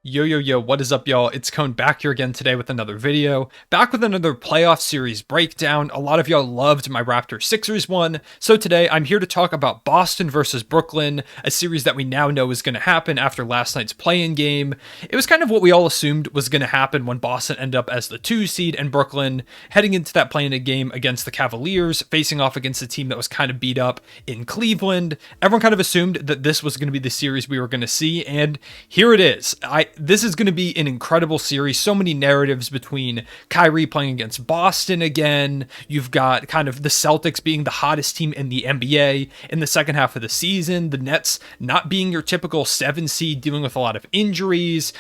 Yo, what is up, y'all? It's Cone back here again today with another video. Back with another playoff series breakdown. A lot of y'all loved my Raptors Sixers one. So today I'm here to talk about Boston versus Brooklyn, a series that we now know is going to happen after last night's play-in game. It was kind of what we all assumed was going to happen when Boston ended up as the 2 seed and Brooklyn heading into that play-in game against the Cavaliers, facing off against a team that was kind of beat up in Cleveland. Everyone kind of assumed that this was going to be the series we were going to see, and here it is. This is going to be an incredible series. So many narratives between Kyrie playing against Boston again. You've got kind of the Celtics being the hottest team in the NBA in the second half of the season. The Nets not being your typical 7 seed, dealing with a lot of injuries,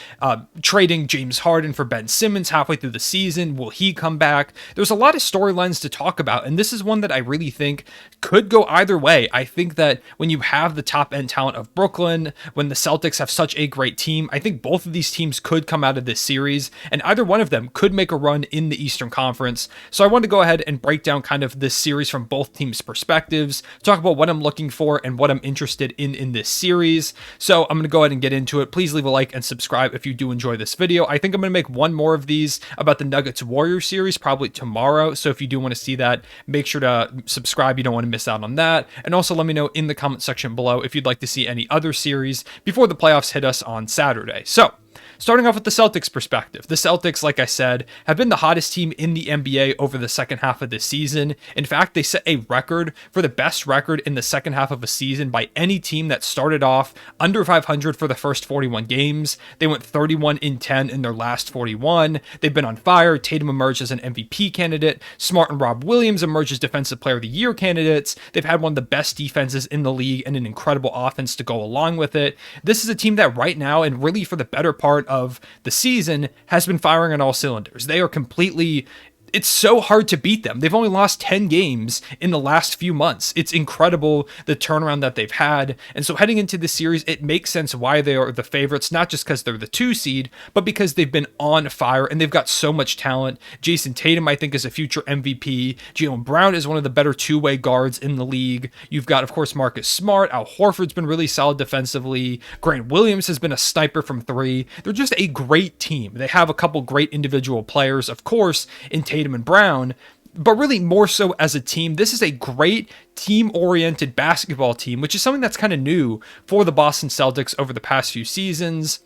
trading James Harden for Ben Simmons halfway through the season. Will he come back? There's a lot of storylines to talk about, and this is one that I really think could go either way. I think that when you have the top end talent of Brooklyn, when the Celtics have such a great team, I think both of these teams could come out of this series, and either one of them could make a run in the Eastern Conference. So I wanted to go ahead and break down kind of this series from both teams' perspectives, talk about what I'm looking for and what I'm interested in this series. So I'm going to go ahead and get into it. Please leave a like and subscribe if you do enjoy this video. I think I'm going to make one more of these about the Nuggets-Warriors series probably tomorrow. So if you do want to see that, make sure to subscribe. You don't want to miss out on that. And also let me know in the comment section below if you'd like to see any other series before the playoffs hit us on Saturday. So starting off with the Celtics perspective. The Celtics, like I said, have been the hottest team in the NBA over the second half of this season. In fact, they set a record for the best record in the second half of a season by any team that started off under 500 for the first 41 games. They went 31-10 in their last 41. They've been on fire. Tatum emerged as an MVP candidate. Smart and Rob Williams emerged as Defensive Player of the Year candidates. They've had one of the best defenses in the league and an incredible offense to go along with it. This is a team that right now, and really for the better part of the season, has been firing on all cylinders. They are completely... It's so hard to beat them. They've only lost 10 games in the last few months. It's incredible the turnaround that they've had. And so heading into this series, it makes sense why they are the favorites, not just because they're the 2 seed, but because they've been on fire and they've got so much talent. Jason Tatum, I think, is a future MVP. Jaylen Brown is one of the better two-way guards in the league. You've got, of course, Marcus Smart. Al Horford's been really solid defensively. Grant Williams has been a sniper from 3. They're just a great team. They have a couple great individual players, of course, in Tatum and Brown, but really more so as a team. This is a great team-oriented basketball team, which is something that's kind of new for the Boston Celtics over the past few seasons.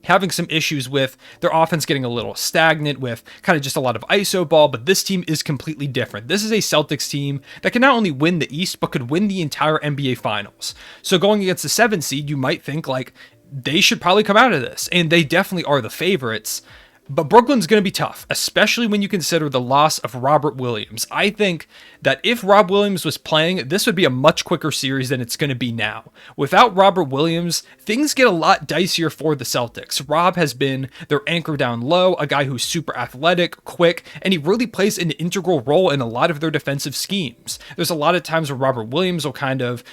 Having some issues with their offense getting a little stagnant with kind of just a lot of ISO ball, but this team is completely different. This is a Celtics team that can not only win the East, but could win the entire NBA Finals. So going against the 7 seed, you might think like they should probably come out of this, and they definitely are the favorites. But Brooklyn's going to be tough, especially when you consider the loss of Robert Williams. I think that if Rob Williams was playing, this would be a much quicker series than it's going to be now. Without Robert Williams, things get a lot dicier for the Celtics. Rob has been their anchor down low, a guy who's super athletic, quick, and he really plays an integral role in a lot of their defensive schemes. There's a lot of times where Robert Williams will kind of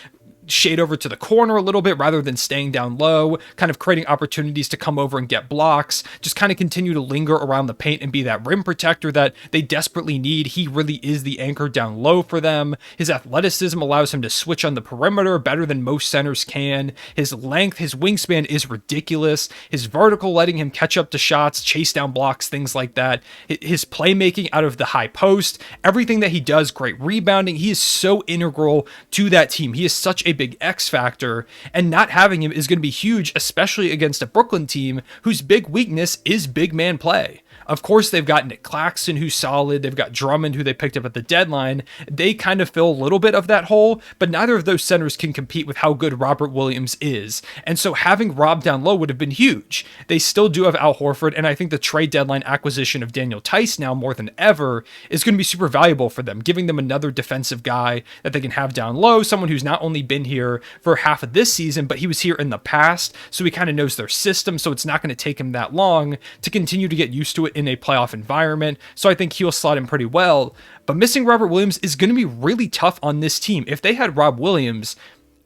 shade over to the corner a little bit rather than staying down low, kind of creating opportunities to come over and get blocks, just kind of continue to linger around the paint and be that rim protector that they desperately need. He really is the anchor down low for them. His athleticism allows him to switch on the perimeter better than most centers can. His length, his wingspan is ridiculous. His vertical letting him catch up to shots, chase down blocks, things like that. His playmaking out of the high post, everything that he does, great rebounding. He is so integral to that team. He is such a big X factor, and not having him is going to be huge, especially against a Brooklyn team whose big weakness is big man play. Of course, they've got Nick Claxton, who's solid. They've got Drummond, who they picked up at the deadline. They kind of fill a little bit of that hole, but neither of those centers can compete with how good Robert Williams is. And so having Rob down low would have been huge. They still do have Al Horford, and I think the trade deadline acquisition of Daniel Tice now more than ever is going to be super valuable for them, giving them another defensive guy that they can have down low, someone who's not only been here for half of this season, but he was here in the past, so he kind of knows their system, so it's not going to take him that long to continue to get used to it in a playoff environment. So I think he'll slot in pretty well. But missing Robert Williams is going to be really tough on this team. If they had Rob Williams,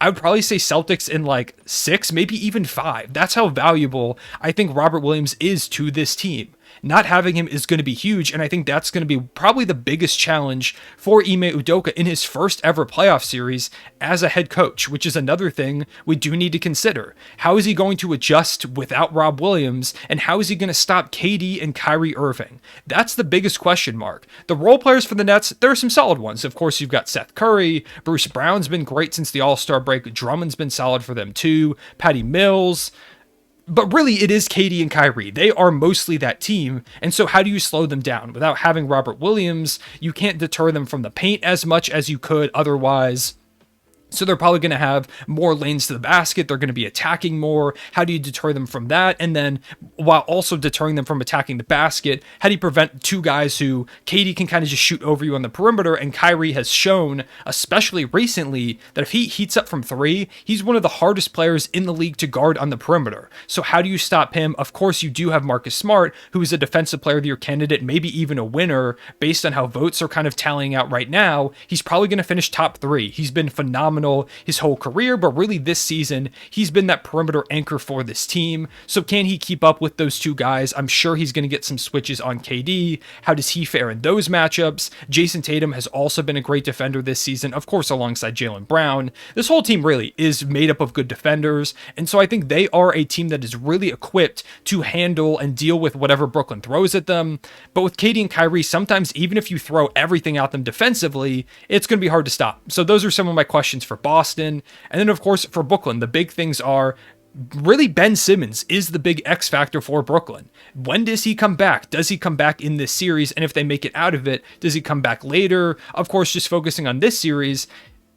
I would probably say Celtics in like 6, maybe even 5. That's how valuable I think Robert Williams is to this team. not having him is going to be huge, and I think that's going to be probably the biggest challenge for Ime Udoka in his first ever playoff series as a head coach, which is another thing we do need to consider. How is he going to adjust without Rob Williams, and how is he going to stop KD and Kyrie Irving? That's the biggest question mark. The role players for the Nets, there are some solid ones. Of course, you've got Seth Curry, Bruce Brown's been great since the All-Star break, Drummond's been solid for them too, Patty Mills. But really, it is KD and Kyrie. They are mostly that team. And so how do you slow them down? Without having Robert Williams, you can't deter them from the paint as much as you could otherwise. So they're probably going to have more lanes to the basket. They're going to be attacking more. How do you deter them from that? And then while also deterring them from attacking the basket, how do you prevent two guys who KD can kind of just shoot over you on the perimeter? And Kyrie has shown, especially recently, that if he heats up from three, he's one of the hardest players in the league to guard on the perimeter. So how do you stop him? Of course, you do have Marcus Smart, who is a defensive player of the year candidate, maybe even a winner based on how votes are kind of tallying out right now. He's probably going to finish top three. He's been phenomenal his whole career, but really this season, he's been that perimeter anchor for this team. So can he keep up with those two guys? I'm sure he's going to get some switches on KD. How does he fare in those matchups? Jason Tatum has also been a great defender this season, of course, alongside Jaylen Brown. This whole team really is made up of good defenders, and so I think they are a team that is really equipped to handle and deal with whatever Brooklyn throws at them. But with KD and Kyrie, sometimes even if you throw everything at them defensively, it's going to be hard to stop. So those are some of my questions for Boston. And then, of course, for Brooklyn, the big things are really Ben Simmons is the big X factor for Brooklyn. When does he come back? Does he come back in this series? And if they make it out of it, does he come back later? Of course, just focusing on this series,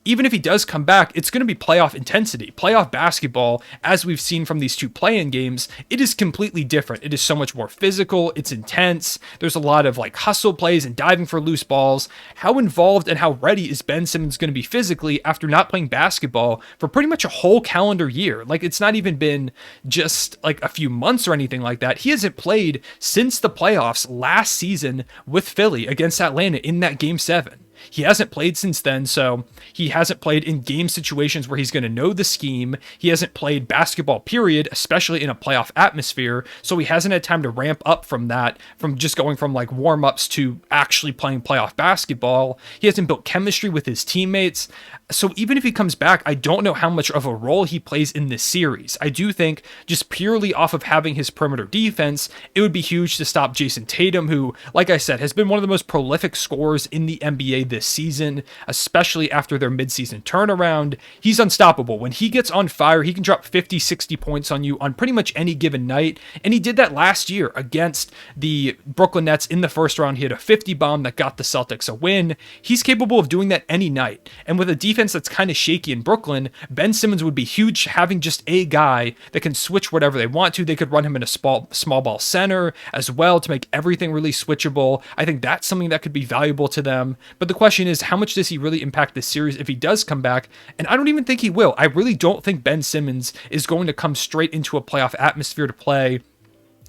even if he does come back, it's going to be playoff intensity. Playoff basketball, as we've seen from these two play-in games, it is completely different. It is so much more physical. It's intense. There's a lot of like hustle plays and diving for loose balls. How involved and how ready is Ben Simmons going to be physically after not playing basketball for pretty much a whole calendar year? Like, it's not even been just like a few months or anything like that. He hasn't played since the playoffs last season with Philly against Atlanta in that Game 7. He hasn't played since then, so he hasn't played in game situations where he's going to know the scheme. He hasn't played basketball, period, especially in a playoff atmosphere, so he hasn't had time to ramp up from that, from just going from like warm-ups to actually playing playoff basketball. He hasn't built chemistry with his teammates. So even if he comes back, I don't know how much of a role he plays in this series. I do think just purely off of having his perimeter defense, it would be huge to stop Jason Tatum, who, like I said, has been one of the most prolific scorers in the NBA this season, especially after their midseason turnaround. He's unstoppable. When he gets on fire, he can drop 50, 60 points on you on pretty much any given night. And he did that last year against the Brooklyn Nets in the first round. He had a 50 bomb that got the Celtics a win. He's capable of doing that any night. And with a defense that's kind of shaky in Brooklyn, Ben Simmons would be huge, having just a guy that can switch whatever they want to. They could run him in a small ball center as well to make everything really switchable. I think that's something that could be valuable to them. But the question is, how much does he really impact this series if he does come back? And I don't even think he will. I really don't think Ben Simmons is going to come straight into a playoff atmosphere to play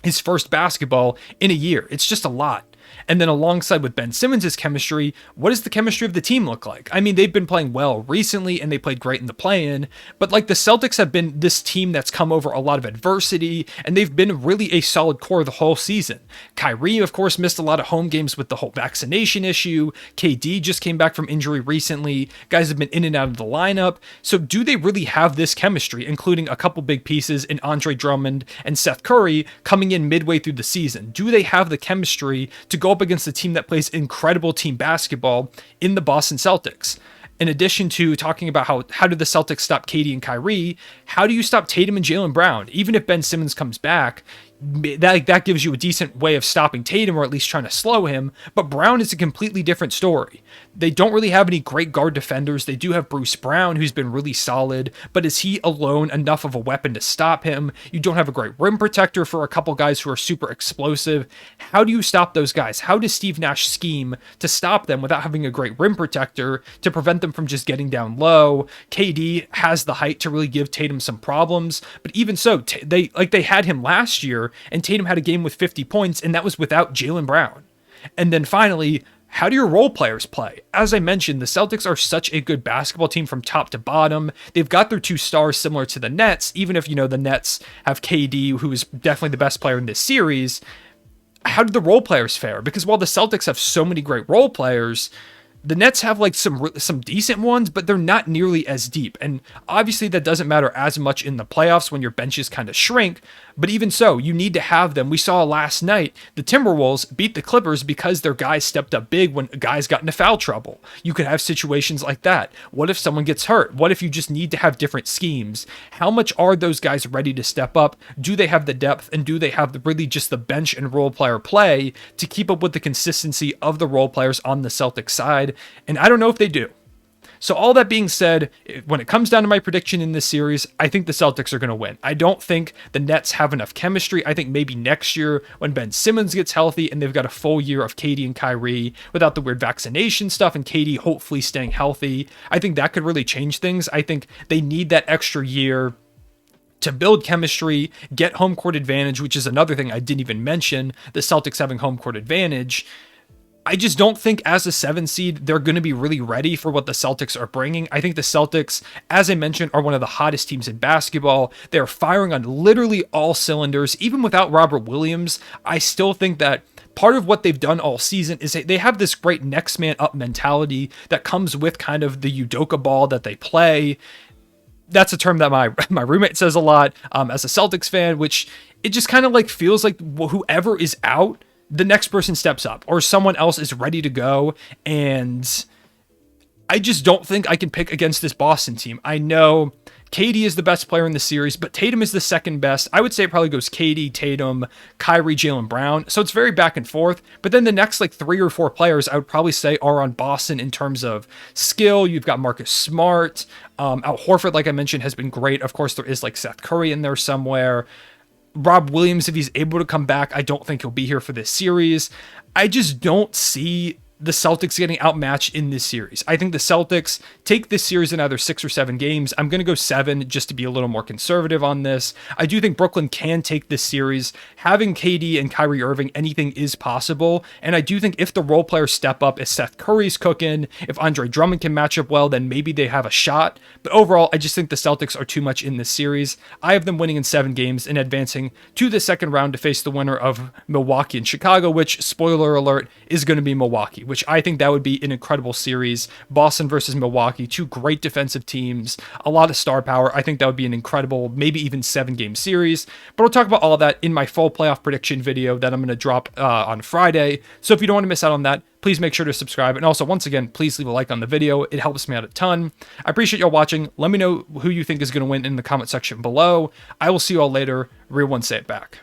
his first basketball in a year. It's just a lot. And then alongside with Ben Simmons' chemistry, what does the chemistry of the team look like? I mean, they've been playing well recently and they played great in the play-in, but like the Celtics have been this team that's come over a lot of adversity and they've been really a solid core the whole season. Kyrie, of course, missed a lot of home games with the whole vaccination issue. KD just came back from injury recently. Guys have been in and out of the lineup. So do they really have this chemistry, including a couple big pieces in Andre Drummond and Seth Curry coming in midway through the season? Do they have the chemistry to go up against a team that plays incredible team basketball in the Boston Celtics? In addition to talking about how do the Celtics stop KD and Kyrie, how do you stop Tatum and Jaylen Brown? Even if Ben Simmons comes back, that gives you a decent way of stopping Tatum, or at least trying to slow him. But Brown is a completely different story. They don't really have any great guard defenders. They do have Bruce Brown, who's been really solid, but is he alone enough of a weapon to stop him? You don't have a great rim protector for a couple guys who are super explosive. How do you stop those guys? How does Steve Nash scheme to stop them without having a great rim protector to prevent them from just getting down low? KD has the height to really give Tatum some problems, but even so, they had him last year, and Tatum had a game with 50 points, and that was without Jaylen Brown. And then finally, how do your role players play? As I mentioned, the Celtics are such a good basketball team from top to bottom. They've got their two stars similar to the Nets, even if, the Nets have KD, who is definitely the best player in this series. how did the role players fare? Because while the Celtics have so many great role players, the Nets have like some decent ones, but they're not nearly as deep. And obviously that doesn't matter as much in the playoffs when your benches kind of shrink. But even so, you need to have them. We saw last night the Timberwolves beat the Clippers because their guys stepped up big when guys got into foul trouble. You could have situations like that. What if someone gets hurt? What if you just need to have different schemes? How much are those guys ready to step up? Do they have the depth, and do they have really just the bench and role player play to keep up with the consistency of the role players on the Celtics side? And I don't know if they do. So all that being said, when it comes down to my prediction in this series, I think the Celtics are going to win. I don't think the Nets have enough chemistry. I think maybe next year when Ben Simmons gets healthy and they've got a full year of KD and Kyrie without the weird vaccination stuff and KD hopefully staying healthy, I think that could really change things. I think they need that extra year to build chemistry, get home court advantage, which is another thing I didn't even mention, the Celtics having home court advantage. I just don't think as a 7 seed, they're going to be really ready for what the Celtics are bringing. I think the Celtics, as I mentioned, are one of the hottest teams in basketball. They're firing on literally all cylinders. Even without Robert Williams, I still think that part of what they've done all season is they have this great next man up mentality that comes with kind of the Udoka ball that they play. That's a term that my roommate says a lot as a Celtics fan, which it just kind of like feels like whoever is out, the next person steps up or someone else is ready to go. And I just don't think I can pick against this Boston team. I know KD is the best player in the series, but Tatum is the second best. I would say it probably goes KD, Tatum, Kyrie, Jaylen Brown. So it's very back and forth. But then the next like 3 or 4 players I would probably say are on Boston in terms of skill. You've got Marcus Smart. Al Horford, like I mentioned, has been great. Of course, there is like Seth Curry in there somewhere. Rob Williams, if he's able to come back, I don't think he'll be here for this series. I just don't see the Celtics getting outmatched in this series. I think the Celtics take this series in either 6 or 7 games. I'm going to go 7 just to be a little more conservative on this. I do think Brooklyn can take this series. Having KD and Kyrie Irving, anything is possible. And I do think if the role players step up, if Seth Curry's cooking, if Andre Drummond can match up well, then maybe they have a shot. But overall, I just think the Celtics are too much in this series. I have them winning in 7 games and advancing to the second round to face the winner of Milwaukee and Chicago, which, spoiler alert, is going to be Milwaukee, which I think that would be an incredible series. Boston versus Milwaukee, 2 great defensive teams, a lot of star power. I think that would be an incredible, maybe even 7-game series. But I'll talk about all that in my full playoff prediction video that I'm going to drop on Friday. So if you don't want to miss out on that, please make sure to subscribe. And also, once again, please leave a like on the video. It helps me out a ton. I appreciate y'all watching. Let me know who you think is going to win in the comment section below. I will see you all later. Real one, say it back.